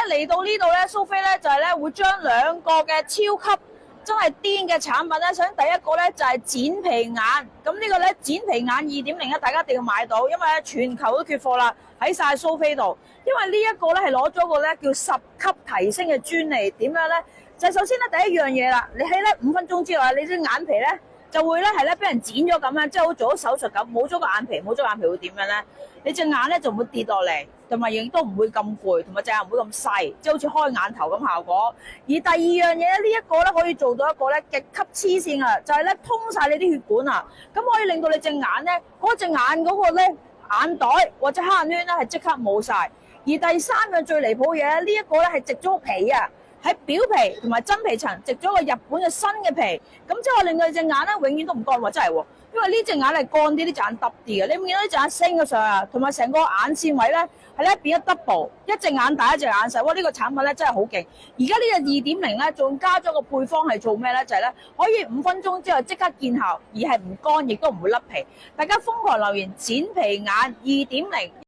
嚟到呢度咧，蘇菲咧就係咧會將兩個嘅超級真係癲嘅產品咧，首先第一個咧就係剪皮眼，咁呢個咧剪皮眼2.0咧，大家一定要買到，因為咧全球都缺貨啦，喺晒蘇菲度。因為呢一個咧係攞咗個咧叫10級提升嘅專利，點樣咧？就係首先咧第一樣嘢啦，你喺咧5分鐘之內，你隻眼皮咧就會咧係咧俾人剪咗咁樣，即係好似做咗手術咁，冇咗個眼皮，冇咗眼皮會點樣咧？你隻眼咧就唔會跌落嚟，同埋亦都唔會咁攰，同埋隻眼唔會咁細，即係好似開眼頭咁效果。而第二樣嘢咧，呢一個咧可以做到一個咧極級黐線啊，就係咧通晒你啲血管啊，咁可以令到你隻眼咧嗰隻眼嗰個咧眼袋或者黑眼圈咧係即刻冇晒。而第三樣最離譜嘅嘢咧，呢一個咧係植咗個皮啊！喺表皮同埋真皮層植咗個日本嘅新嘅皮，咁即係令到你隻眼咧永遠都唔乾喎，真係喎！因為呢隻眼係乾啲，呢隻眼耷啲嘅，你唔見到呢隻眼升咗上啊，同埋成個眼線位咧係咧變咗 double， 一隻眼大一隻眼細，哇！呢個產品咧真係好勁。而家呢隻2.0咧仲加咗個配方係做咩咧？就係咧可以5分鐘之後即刻見效，而係唔乾亦都唔會甩皮。大家瘋狂留言剪皮眼2.0。